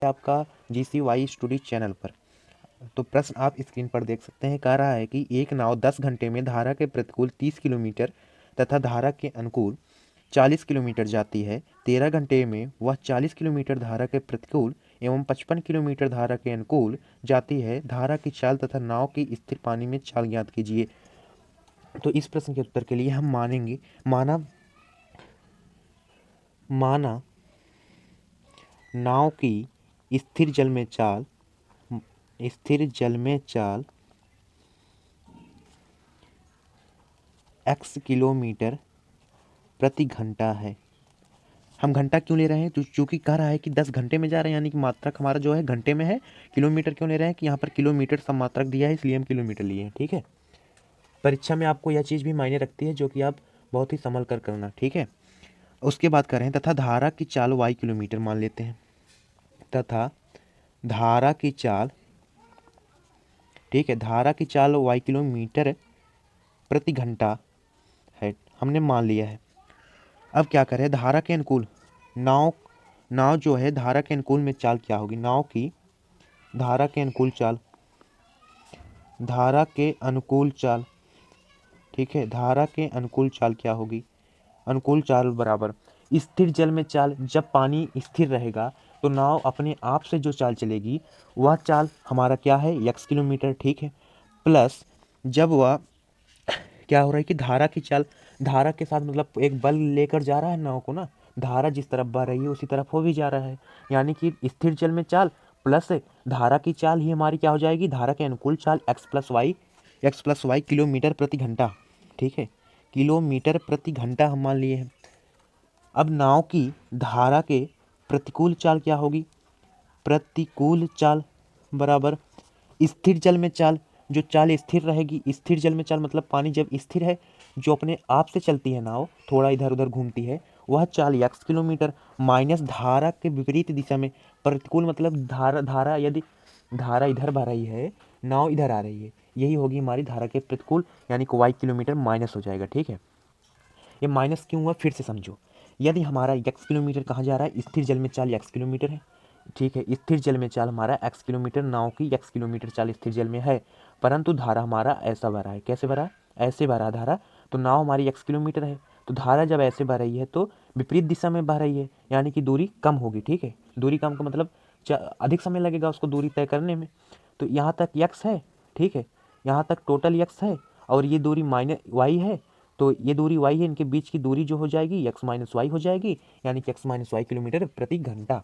आपका GCY study channel पर। तो प्रश्न आप स्क्रीन पर देख सकते हैं। कह रहा है कि एक नाव 10 घंटे में धारा के प्रतिकूल 30 किलोमीटर तथा धारा के अनुकूल 40 किलोमीटर जाती है। 13 घंटे में वह 40 किलोमीटर धारा के प्रतिकूल एवं 55 किलोमीटर धारा के अनुकूल जाती है। धारा की चाल तथा नाव की स्थिर पानी में चाल ज्ञात कीजिए। तो इस प्रश्न के उत्तर के लिए हम माना नाव की स्थिर जल में चाल x किलोमीटर प्रति घंटा है। हम घंटा क्यों ले रहे हैं? तो चूंकि कह रहा है कि 10 घंटे में जा रहे हैं, यानी कि मात्रक हमारा जो है घंटे में है। किलोमीटर क्यों ले रहे हैं? कि यहाँ पर किलोमीटर सब मात्रक दिया है, इसलिए हम किलोमीटर लिए हैं। ठीक है, परीक्षा में आपको यह चीज़ भी मायने रखती है, जो कि आप बहुत ही संभल कर करना। ठीक है, उसके बाद कर रहे हैं तथा धारा की चाल y किलोमीटर मान लेते हैं। तथा धारा की चाल, ठीक है, धारा की चाल y किलोमीटर प्रति घंटा है, हमने मान लिया है। अब क्या करें? धारा के अनुकूल नाव जो है, धारा के अनुकूल में चाल क्या होगी? नाव की धारा के अनुकूल चाल, ठीक है, धारा के अनुकूल चाल क्या होगी? अनुकूल चाल बराबर स्थिर जल में चाल। जब पानी स्थिर रहेगा तो नाव अपने आप से जो चाल चलेगी वह चाल हमारा क्या है? x kilometre. ठीक है, प्लस जब वह क्या हो रहा है कि धारा की चाल, धारा के साथ मतलब एक बल लेकर जा रहा है नाव को ना, धारा जिस तरफ बह रही है उसी तरफ वो भी जा रहा है, यानी कि स्थिर जल में चाल प्लस धारा की चाल ही हमारी क्या हो जाएगी? धारा के अनुकूल चाल x प्लस वाई किलोमीटर प्रति घंटा। ठीक है, किलोमीटर प्रति घंटा हम मान लिए हैं। अब नाव की धारा के प्रतिकूल चाल क्या होगी? प्रतिकूल चाल बराबर स्थिर जल में चाल। जो चाल स्थिर रहेगी, स्थिर जल में चाल मतलब पानी जब स्थिर है, जो अपने आप से चलती है नाव, थोड़ा इधर उधर घूमती है, वह चाल x किलोमीटर माइनस धारा के विपरीत दिशा में। प्रतिकूल मतलब धारा यदि धारा इधर बह रही है, नाव इधर आ रही है, यही होगी हमारी धारा के प्रतिकूल, यानी कि y किलोमीटर माइनस हो जाएगा। ठीक है, ये माइनस क्यों हुआ फिर से समझो। यदि हमारा x किलोमीटर कहाँ जा रहा है? स्थिर जल में चाल x किलोमीटर है। ठीक है, स्थिर जल में चाल हमारा x किलोमीटर, नाव की x किलोमीटर चाल स्थिर जल में है, परंतु धारा हमारा ऐसा भरा है। कैसे भरा? ऐसे भरा धारा, तो नाव हमारी x किलोमीटर है, तो धारा जब ऐसे बह रही है तो विपरीत दिशा में बह रही है, यानी कि दूरी कम होगी। ठीक है, दूरी कम का मतलब अधिक समय लगेगा उसको दूरी तय करने में। तो यहाँ तक x है, ठीक है, यहाँ तक टोटल x है, और ये दूरी माइनस y है, तो ये दूरी y है, इनके बीच की दूरी जो हो जाएगी x माइनस वाई हो जाएगी, यानी कि x माइनस वाई किलोमीटर प्रति घंटा।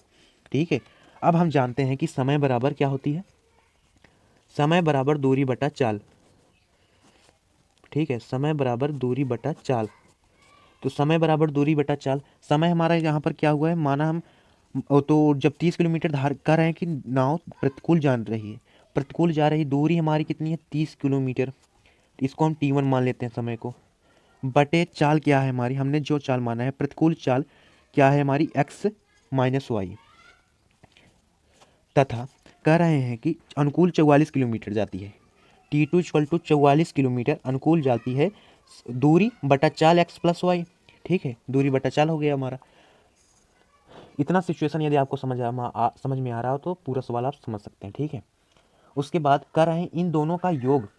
ठीक है, अब हम जानते हैं कि समय बराबर क्या होती है? समय बराबर दूरी बटा चाल। ठीक है, समय बराबर दूरी बटा चाल। तो समय बराबर दूरी बटा चाल, समय हमारा यहाँ पर क्या हुआ है? माना हम तो जब 30 किलोमीटर धार कर रहे हैं कि नाव प्रतिकूल जा रही है, प्रतिकूल जा रही, दूरी हमारी कितनी है? 30 किलोमीटर। इसको हम T1 मान लेते हैं समय को, बटे चाल क्या है हमारी? हमने जो चाल माना है प्रतिकूल चाल क्या है हमारी? x minus Y. तथा कह रहे हैं कि अनुकूल 44 किलोमीटर जाती है। T2 इक्वल टू 44 किलोमीटर अनुकूल जाती है, दूरी बटा चाल x प्लस वाई। ठीक है, दूरी बटा चाल हो गया हमारा। इतना सिचुएशन यदि आपको समझ में आ रहा हो तो पूरा सवाल आप समझ सकते हैं। ठीक है, उसके बाद कह रहे हैं इन दोनों का योग,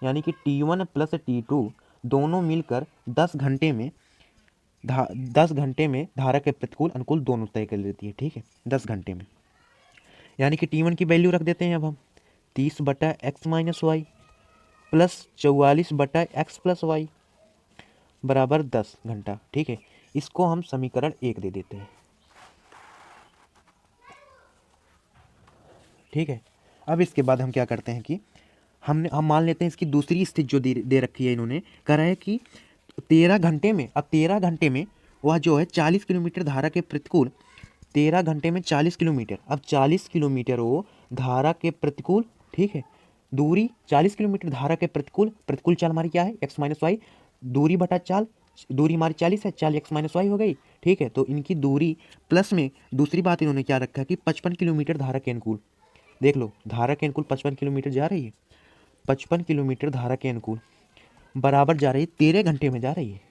यानी कि T1 प्लस T2 दोनों मिलकर 10 घंटे में धारा के प्रतिकूल अनुकूल दोनों तय कर लेती है। ठीक है, 10 घंटे में, यानी कि T1 की वैल्यू रख देते हैं अब हम 30 बटा एक्स माइनस वाई प्लस 44 बटा एक्स प्लस वाई बराबर 10 घंटा। ठीक है, इसको हम समीकरण 1 दे देते हैं। ठीक है, अब इसके बाद हम क्या करते हैं कि हम मान लेते हैं इसकी दूसरी स्थिति जो दे रखी है इन्होंने। कह रहा है कि 13 घंटे में, अब 13 घंटे में वह जो है 40 किलोमीटर धारा के प्रतिकूल, 13 घंटे में 40 किलोमीटर, अब 40 किलोमीटर वो धारा के प्रतिकूल, ठीक है, दूरी 40 किलोमीटर धारा के प्रतिकूल, प्रतिकूल चाल हमारी क्या है? x माइनस वाई, दूरी बटा चाल, दूरी हमारी 40 है, चाल x माइनस वाई हो गई। ठीक है, तो इनकी दूरी प्लस में दूसरी बात इन्होंने क्या रखा कि 55 किलोमीटर धारा के अनुकूल। देख लो, धारा के अनुकूल 55 किलोमीटर जा रही है, 55 किलोमीटर धारा के अनुकूल बराबर जा रही है 13 घंटे में जा रही है।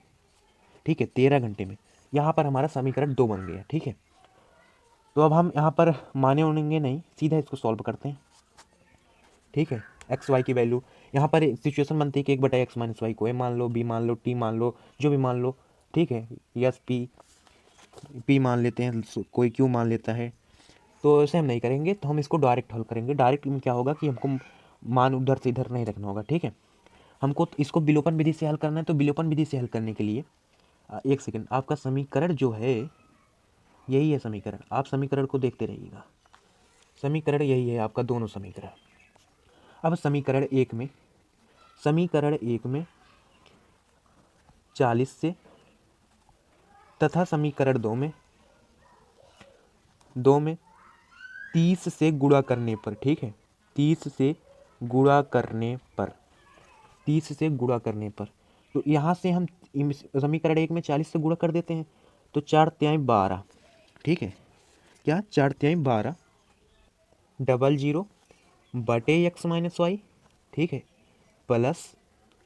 ठीक है, 13 घंटे में, यहाँ पर हमारा समीकरण 2 बन गया। ठीक है, तो अब हम यहाँ पर माने उनेंगे नहीं, सीधा इसको सॉल्व करते हैं। ठीक है, एक्स वाई की वैल्यू यहाँ पर सिचुएशन बनती है कि 1/x-y को ए मान लो, बी मान लो, टी मान लो, जो भी मान लो। ठीक है, यस पी मान लेते हैं, कोई क्यू मान लेता है। तो ऐसे हम नहीं करेंगे, तो हम इसको डायरेक्ट हल करेंगे। डायरेक्ट में क्या होगा कि हमको मान उधर से इधर नहीं रखना होगा। ठीक है, हमको इसको विलोपन विधि से हल करना है। तो विलोपन विधि से हल करने के लिए एक सेकंड, आपका समीकरण जो है यही है समीकरण, आप समीकरण को देखते रहिएगा। समीकरण यही है आपका, दोनों समीकरण। अब समीकरण एक में 40 से तथा समीकरण दो में 30 से गुणा करने पर, ठीक है, 30 से गुणा करने पर तो यहाँ से हम समीकरण एक में 40 से गुणा कर देते हैं। तो 4×3=12। ठीक है, क्या 4×3=12 00 बटे x-y। ठीक है, प्लस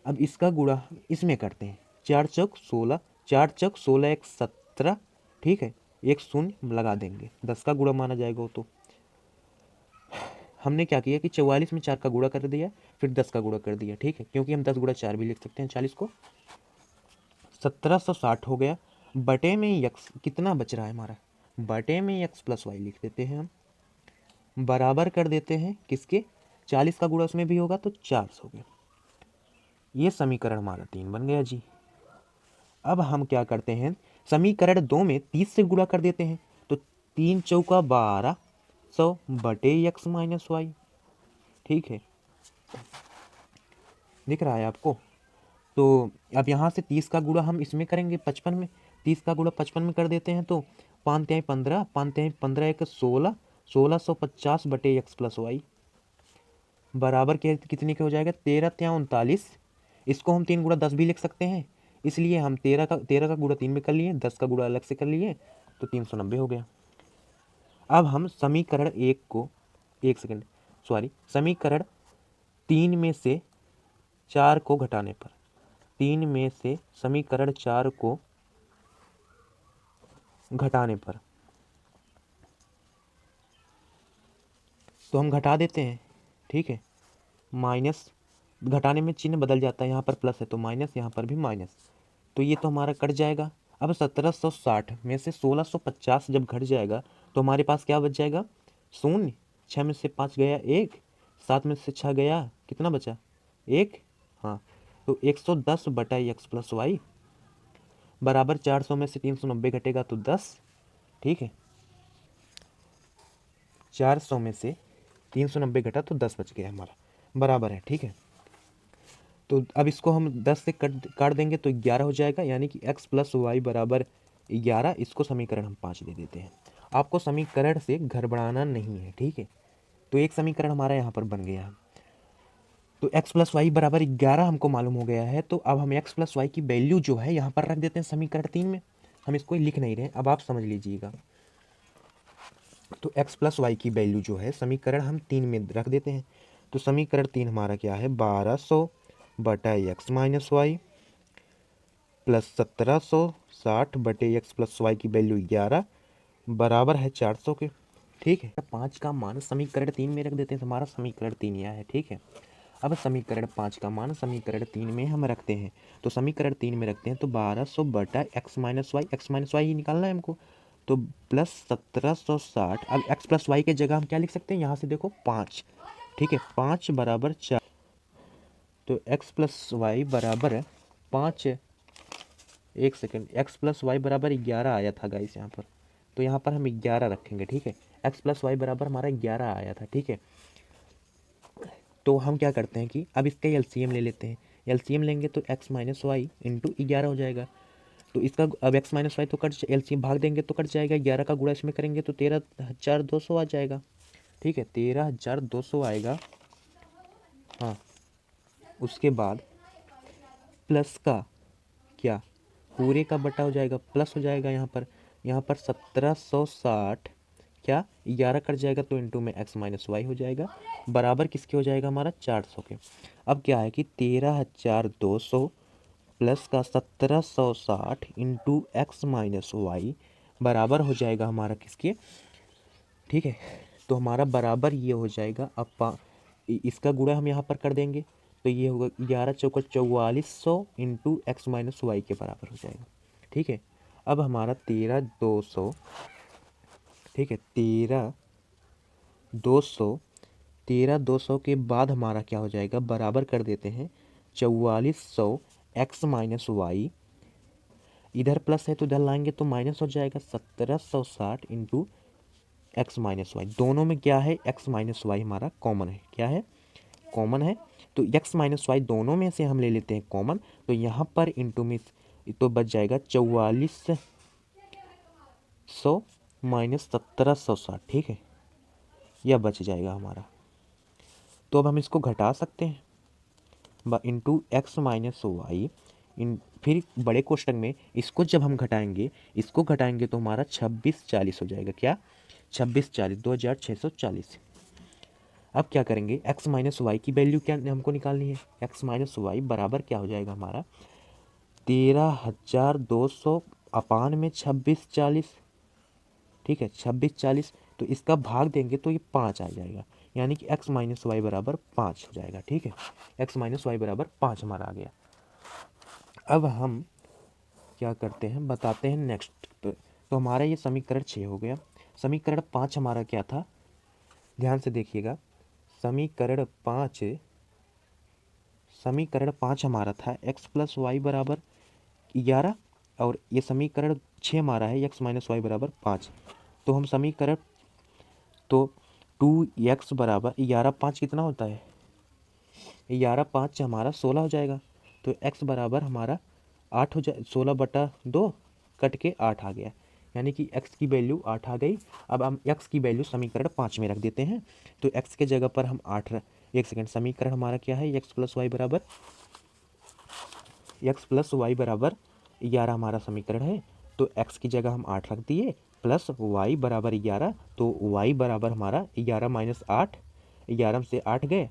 अब इसका गुणा इसमें करते हैं, 4×4=16, 4×16=17। ठीक है, एक शून्य लगा देंगे, 10 का गुणा माना जाएगा वो। तो हमने क्या किया कि 44 में 4 का गुणा कर दिया, फिर 10 का गुणा कर दिया। ठीक है, क्योंकि हम 10 गुणा 4 भी लिख सकते हैं 40 को। 1760 हो गया, बटे में x कितना बच रहा है हमारा, बटे में x+y लिख देते हैं हम, बराबर कर देते हैं किसके, 40 का गुणा उसमें भी होगा तो 400 गया। ये समीकरण हमारा 3 बन गया जी। अब हम क्या करते हैं, समीकरण 2 में 30 से गुणा कर देते हैं। तो 3×4=1200 बटे x-y। ठीक है, दिख रहा है आपको। तो अब यहाँ से 30 का गुणा हम इसमें करेंगे 55 में, 30 का गुणा 55 में कर देते हैं। तो 5×15, 5×15=16, 1650 बटे x+y बराबर के कितने के हो जाएगा, 13×3=39। इसको हम 3 गुणा 10 भी लिख सकते हैं, इसलिए हम 13 का गुणा 3 में कर लिए, 10 का गुणा अलग से कर लिए, तो 390 हो गया। अब हम समीकरण समीकरण 3 में से 4 को घटाने पर, 3 में से समीकरण 4 को घटाने पर तो हम घटा देते हैं। ठीक है, माइनस, घटाने में चिन्ह बदल जाता है, यहाँ पर प्लस है तो माइनस, यहाँ पर भी माइनस, तो ये तो हमारा कट जाएगा। अब 1760 में से 1650 जब घट जाएगा तो हमारे पास क्या बच जाएगा, शून्य, 6 में से 5 गया 1, 7 में से 6 गया, कितना बचा 1। हाँ, तो 110 बटा x+y बराबर 400 में से 390 घटेगा तो 10। ठीक है, 400 में से 390 घटा तो 10 बच गया हमारा, बराबर है। ठीक है, तो अब इसको हम 10 से काट देंगे तो 11 हो जाएगा, यानी कि x+y बराबर 11। इसको समीकरण हम 5 दे देते हैं। आपको समीकरण से घर बढ़ाना नहीं है। ठीक है, तो एक समीकरण हमारा यहाँ पर बन गया। तो x+y बराबर 11 हमको मालूम हो गया है। तो अब हम x+y की वैल्यू जो है यहाँ पर रख देते हैं समीकरण 3 में। हम इसको लिख नहीं रहे, अब आप समझ लीजिएगा। तो x+y की वैल्यू जो है समीकरण हम 3 में रख देते हैं। तो समीकरण 3 हमारा क्या है, 1200 बटा x-y प्लस 1760 बटे x+y की वैल्यू 11 बराबर है 400 के। ठीक है, 5 का मान समीकरण 3 में रख देते हैं, हमारा समीकरण 3 यह है। ठीक है, अब समीकरण 5 का मान समीकरण 3 में हम रखते हैं। तो समीकरण 3 में रखते हैं तो 1200 बटा x-y ही निकालना है हमको, तो प्लस 1760। अब x+y के जगह हम क्या लिख सकते हैं, यहाँ से देखो 5। ठीक है, 5 बराबर 4, तो x+y बराबर 5। एक सेकेंड, x+y बराबर 11 आया था गाइस यहाँ पर, तो यहाँ पर हम 11 रखेंगे। ठीक है, x+y बराबर हमारा 11 आया था। ठीक है, तो हम क्या करते हैं कि अब इसका एलसीएम ले लेते हैं। एलसीएम लेंगे तो x-y इंटू 11 हो जाएगा। तो इसका अब x-y तो कट, एलसीएम भाग देंगे तो कट जाएगा, 11 का गुणा इसमें करेंगे तो 13,200 आ जाएगा। ठीक है, 13,200 आएगा। हाँ, उसके बाद प्लस का क्या, पूरे का बटा हो जाएगा, प्लस हो जाएगा यहाँ पर 1760 क्या 11 कट जाएगा तो इंटू में x-y हो जाएगा, बराबर किसके हो जाएगा हमारा 400 के। अब क्या है कि 13,200 प्लस का 1760 इंटू x-y बराबर हो जाएगा हमारा किसके, ठीक है। तो हमारा बराबर ये हो जाएगा, अब इसका गुणा हम यहाँ पर कर देंगे तो ये होगा 11 चौका 4400 इंटू एक्स माइनस वाई के बराबर हो जाएगा। ठीक है। अब हमारा 13,200, ठीक है, 13,200 के बाद हमारा क्या हो जाएगा, बराबर कर देते हैं 4400 एक्स माइनस वाई, इधर प्लस है तो इधर लाएंगे तो माइनस हो जाएगा 1760 इंटू एक्स माइनस वाई। दोनों में क्या है, एक्स माइनस वाई हमारा कॉमन है। क्या है, कॉमन है। तो एक्स माइनस वाई दोनों में से हम ले लेते हैं कॉमन, तो यहाँ पर इंटू में तो बच जाएगा 4400 माइनस 1760। ठीक है, यह बच जाएगा हमारा। तो अब हम इसको घटा सकते हैं इंटू एक्स माइनस वाई इन, फिर बड़े कोष्टक में इसको जब हम घटाएंगे, इसको घटाएंगे तो हमारा 2640 हो जाएगा। क्या, 2640, 2640। अब क्या करेंगे, x माइनस वाई की वैल्यू क्या हमको निकालनी है। x माइनस वाई बराबर क्या हो जाएगा हमारा 13,200 अपान में 2640। ठीक है, 2640, तो इसका भाग देंगे तो ये 5 आ जाएगा, यानी कि x माइनस वाई बराबर 5 हो जाएगा। ठीक है, x माइनस वाई बराबर 5 हमारा आ गया। अब हम क्या करते हैं, बताते हैं नेक्स्ट। तो हमारा ये समीकरण 6 हो गया। समीकरण 5 हमारा क्या था, ध्यान से देखिएगा। समीकरण पाँच हमारा था x प्लस वाई बराबर 11, और ये समीकरण 6 हमारा है x माइनस वाई बराबर 5। तो हम समीकरण, तो 2x बराबर 11 5 कितना होता है, 11 5 हमारा 16 हो जाएगा। तो x बराबर हमारा 8 हो जाए, 16/2 कट के 8 आ गया, यानी कि x की वैल्यू 8 आ गई। अब हम x की वैल्यू समीकरण 5 में रख देते हैं, तो x के जगह पर हम 8 एक सेकेंड, समीकरण हमारा क्या है, x प्लस वाई बराबर 11 हमारा समीकरण है। तो x की जगह हम 8 रख दिए, प्लस y बराबर 11, तो y बराबर हमारा 11 माइनस 8, 11 से 8 गए,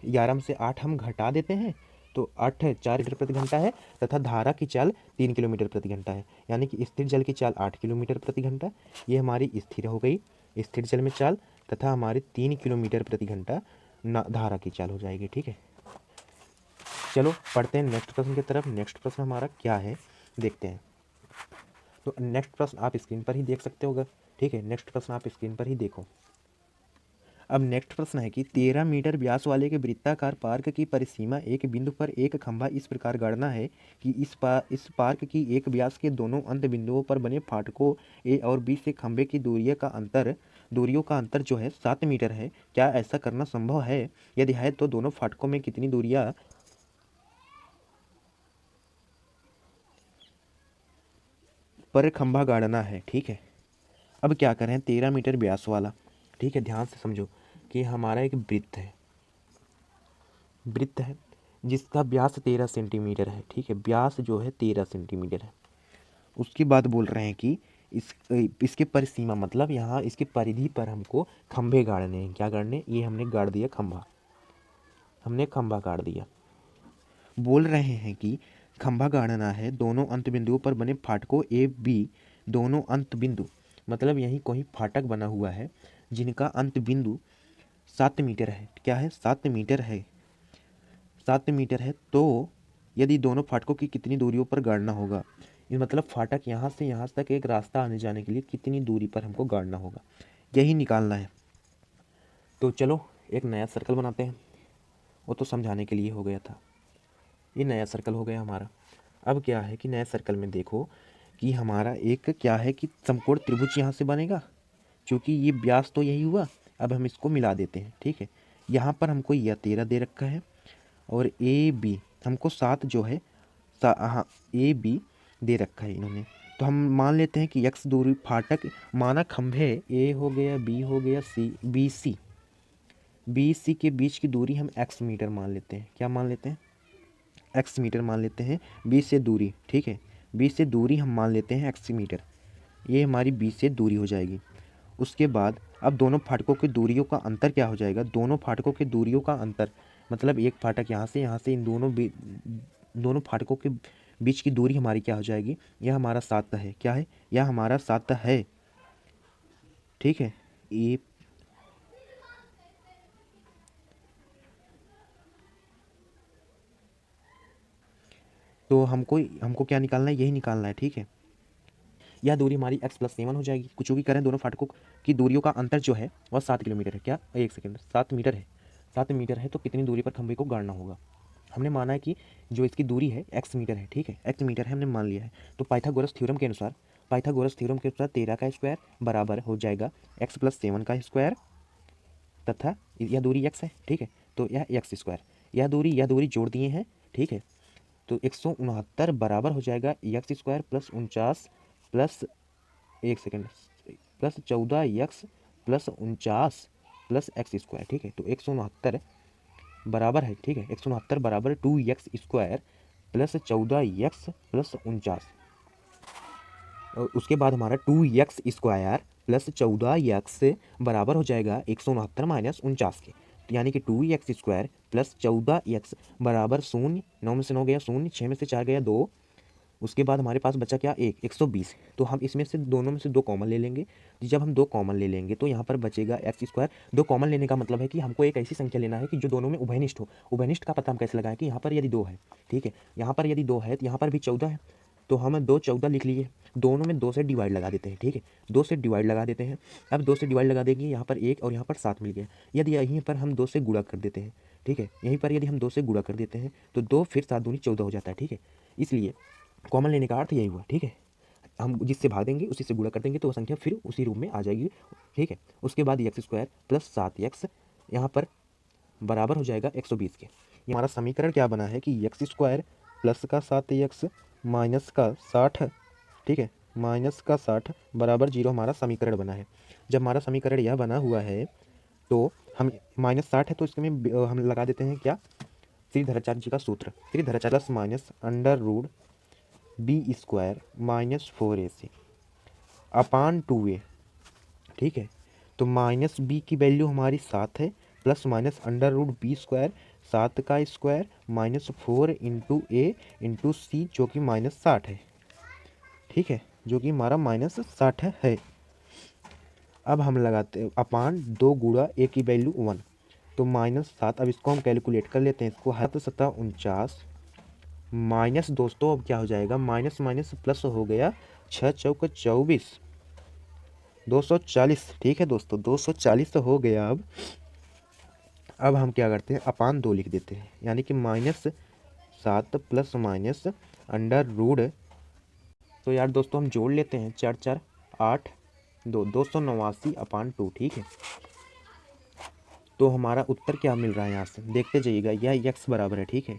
11 से 8 हम घटा देते हैं तो 8 4 मीटर प्रति घंटा है, तथा धारा की चाल 3 किलोमीटर प्रति घंटा है, यानी कि स्थिर जल की चाल 8 किलोमीटर प्रति घंटा। ये हमारी स्थिर हो गई स्थिर जल में चाल, तथा हमारी 3 किलोमीटर प्रति घंटा धारा की चाल हो जाएगी। ठीक है, चलो पढ़ते हैं नेक्स्ट प्रश्न की तरफ। नेक्स्ट प्रश्न हमारा क्या है, देखते हैं। तो नेक्स्ट प्रश्न आप स्क्रीन पर ही देख सकते होगा। ठीक है, नेक्स्ट प्रश्न आप स्क्रीन पर ही देखो। अब नेक्स्ट प्रश्न है कि 13 मीटर व्यास वाले के वृत्ताकार पार्क की परिसीमा एक बिंदु पर एक खंभा इस प्रकार गाड़ना है कि इस पार्क की एक व्यास के दोनों अंत बिंदुओं पर बने फाटकों ए और बी से खंभे की दूरियों का अंतर जो है 7 मीटर है। क्या ऐसा करना संभव है? यदि है तो दोनों फाटकों में कितनी दूरियां पर खंभा गाड़ना है। ठीक है, अब क्या करें, 13 मीटर व्यास वाला, ठीक है, ध्यान से समझो कि हमारा एक वृत्त है जिसका व्यास 13 सेंटीमीटर है। ठीक है, व्यास जो है 13 सेंटीमीटर है। उसके बाद बोल रहे हैं कि इसके परिसीमा, मतलब यहाँ इसकी परिधि पर हमको खंभे गाड़ने हैं। क्या गाड़ने, ये हमने गाड़ दिया खंभा, हमने खंभा गाड़ दिया। बोल रहे हैं कि खंभा गाड़ना है दोनों अंत बिंदुओं पर बने फाटकों ए बी, दोनों अंत बिंदु, मतलब यहीं कोई फाटक बना हुआ है जिनका अंत बिंदु 7 मीटर है। क्या है, 7 मीटर है, 7 मीटर है। तो यदि दोनों फाटकों की कितनी दूरियों पर गाड़ना होगा, ये मतलब फाटक यहाँ से यहाँ तक एक रास्ता आने जाने के लिए कितनी दूरी पर हमको गाड़ना होगा, यही निकालना है। तो चलो एक नया सर्कल बनाते हैं, वो तो समझाने के लिए हो गया था। ये नया सर्कल हो गया हमारा। अब क्या है कि नए सर्कल में देखो कि हमारा एक क्या है कि समकोण त्रिभुज यहाँ से बनेगा, क्योंकि ये व्यास तो यही हुआ। अब हम इसको मिला देते हैं। ठीक है, यहाँ पर हमको यह 13 दे रखा है, और ए बी हमको 7 जो है, हाँ ए बी दे रखा है इन्होंने। तो हम मान लेते हैं कि x दूरी फाटक माना खंभे ए हो गया, बी हो गया, बी सी के बीच की दूरी हम x मीटर मान लेते हैं। क्या मान लेते हैं, x मीटर मान लेते हैं बी से दूरी। ठीक है, बी से दूरी हम मान लेते हैं x मीटर, ये हमारी बी से दूरी हो जाएगी। उसके बाद अब दोनों फाटकों की दूरियों का अंतर क्या हो जाएगा, दोनों फाटकों की दूरियों का अंतर, मतलब एक फाटक यहाँ से इन दोनों फाटकों के बीच की दूरी हमारी क्या हो जाएगी, यह हमारा 7 है। क्या है, यह हमारा 7 है। ठीक है। ए तो हमको हमको क्या निकालना है, यही निकालना है, ठीक है। यह दूरी हमारी x+7 हो जाएगी। कुछ भी करें, दोनों फाटकों की दूरियों का अंतर जो है वह 7 किलोमीटर है। क्या, एक सेकेंड, 7 मीटर है। 7 मीटर है तो कितनी दूरी पर खंभे को गाड़ना होगा। हमने माना है कि जो इसकी दूरी है x मीटर है, ठीक है, x मीटर है, हमने मान लिया है। तो पाइथागोरस थ्योरम के अनुसार 13 का स्क्वायर बराबर हो जाएगा x+7 का स्क्वायर, तथा यह दूरी x है, ठीक है, तो यह x स्क्वायर, यह दूरी जोड़ दिए हैं, ठीक है। तो 169 बराबर हो जाएगा एक्स स्क्वायर प्लस 49 प्लस, एक second, plus 14x plus 49 plus x square, ठीक है। तो 169 बराबर है, ठीक है, 169 बराबर 2x square plus 14x plus 49। और उसके बाद हमारा 2x स्क्वायर प्लस 14x बराबर हो जाएगा 169 माइनस 49 के, यानी कि 2x स्क्वायर प्लस 14x बराबर 0, 9 में से 9 गया 0, 6 में से 4 गया 2। उसके बाद हमारे पास बचा क्या, 120। तो हम इसमें से दोनों में से 2 कॉमन ले लेंगे। जब हम 2 कॉमन ले लेंगे तो यहाँ पर बचेगा एक्स स्क्वायर। 2 कॉमन लेने का मतलब है कि हमको एक ऐसी संख्या लेना है कि जो दोनों में उभयनिष्ठ हो। उभयनिष्ठ का पता हम कैसे लगाएं कि यहाँ पर यदि 2 है, ठीक है, यहाँ पर यदि 2 है तो यहाँ पर भी 14 है, तो हम 2 14 लिख लिए। दोनों में 2 से डिवाइड लगा देते हैं, ठीक है, 2 से डिवाइड लगा देते हैं। अब 2 से डिवाइड लगा देंगे, यहाँ पर 1 और यहाँ पर 7 मिल गया। यदि यहीं पर हम 2 से गुणा कर देते हैं, ठीक है, यहीं पर यदि हम 2 से गुणा कर देते हैं तो 2 फिर 7 दूनी 14 हो जाता है, ठीक है। इसलिए कॉमन लेने का अर्थ यही हुआ, ठीक है। हम जिससे भाग देंगे उसी से गुणा कर देंगे तो वो संख्या फिर उसी रूप में आ जाएगी, ठीक है। उसके बाद एक्स स्क्वायर प्लस 7x यहाँ पर बराबर हो जाएगा 120 के। ये हमारा समीकरण क्या बना है कि एक्स स्क्वायर प्लस का 7x माइनस का 60, ठीक है, माइनस का 60 बराबर 0 हमारा समीकरण बना है। जब हमारा समीकरण यह बना हुआ है तो हम -60 है तो इसमें हम लगा देते हैं क्या, श्रीधराचार्य जी का सूत्र, Sridharacharya plus minus under root B square minus 4ac upon 2a, ठीक है। तो माइनस बी की वैल्यू हमारी 7 है, plus minus under root B square, 7 का square minus 4 into A into C जो कि -60 है, ठीक है, जो कि हमारा -60 है। अब हम लगाते हैं अपान 2 गुणा ए की वैल्यू 1, तो -7। अब इसको हम कैलकुलेट कर लेते हैं, इसको 7×7 = 49 माइनस, दोस्तों अब क्या हो जाएगा, माइनस माइनस प्लस हो गया, 6 चौक 24, 240, ठीक है दोस्तों, 240 हो गया। अब हम क्या करते हैं, अपान 2 लिख देते हैं, यानी कि -7 प्लस माइनस अंडर रूट। तो यार दोस्तों हम जोड़ लेते हैं, 4 4 8 2, 289 अपान 2, ठीक है। तो हमारा उत्तर क्या मिल रहा है, यहाँ से देखते जाइएगा, यह x बराबर है, ठीक है,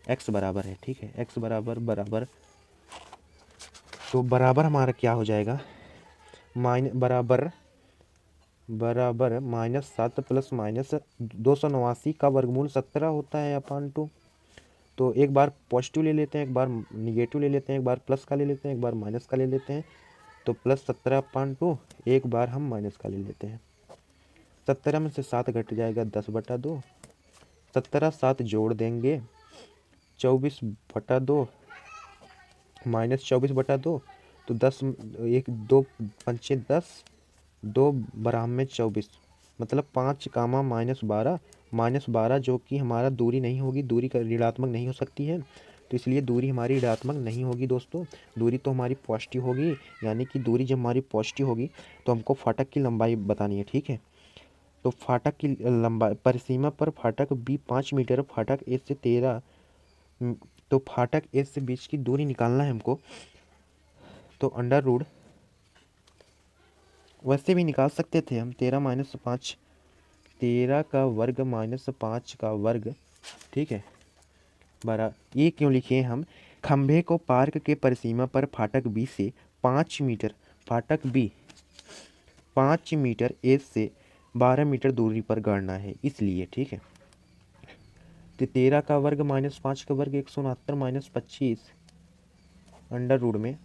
x बराबर है, ठीक है, x बराबर बराबर, तो बराबर हमारा क्या हो जाएगा, बराबर -7 प्लस माइनस 289 का वर्गमूल 17 होता है अपान 2। तो एक बार पॉजिटिव ले लेते हैं, एक बार निगेटिव ले लेते हैं, एक बार प्लस का ले लेते हैं, एक बार माइनस का ले लेते हैं। तो प्लस 17 अपान 2, एक बार हम माइनस का ले लेते हैं। 17 में से 7 घट जाएगा 10/2, 17 7 जोड़ देंगे 24/2 माइनस 24/2, तो 10 1 2 5 10, 2 बराबर में 24, मतलब 5 कामा -12 जो कि हमारा दूरी नहीं होगी, दूरी का ऋणात्मक नहीं हो सकती है, तो इसलिए दूरी हमारी ऋणात्मक नहीं होगी दोस्तों, दूरी तो हमारी पॉजिटिव होगी। यानी कि दूरी जब हमारी पॉजिटिव होगी तो हमको फाटक की लंबाई बतानी है, ठीक है। तो फाटक की लंबाई, परिसीमा पर फाटक बी 5 मीटर, फाटक ए से 13, तो फाटक ए से बीच की दूरी निकालना है हमको। तो अंडर रूट, वैसे भी निकाल सकते थे हम, 13 माइनस 5, 13 का वर्ग माइनस 5 का वर्ग, ठीक है, बरा, ये क्यों लिखे हम, खंभे को पार्क के परिसीमा पर फाटक बी से 5 मीटर, फाटक बी 5 मीटर ए से 12 मीटर दूरी पर गाड़ना है, इसलिए, ठीक है। तो 13 का वर्ग माइनस 5 का वर्ग 169 माइनस 25 अंडर रूट में,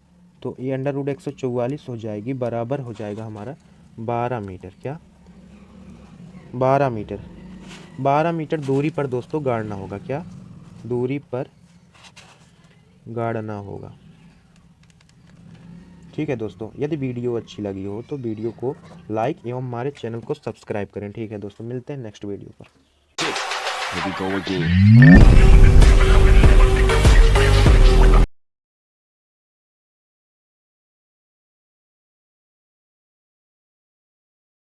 तो ये अंडर रूट 144 हो जाएगी, बराबर हो जाएगा हमारा 12 मीटर। क्या, 12 मीटर, 12 मीटर दूरी पर दोस्तों गाड़ना होगा, क्या, दूरी पर गाड़ना होगा। ठीक है दोस्तों, यदि वीडियो अच्छी लगी हो तो वीडियो को लाइक एवं हमारे चैनल को सब्सक्राइब करें। ठीक है दोस्तों, मिलते हैं नेक्स्ट वीडियो पर। Here we go again.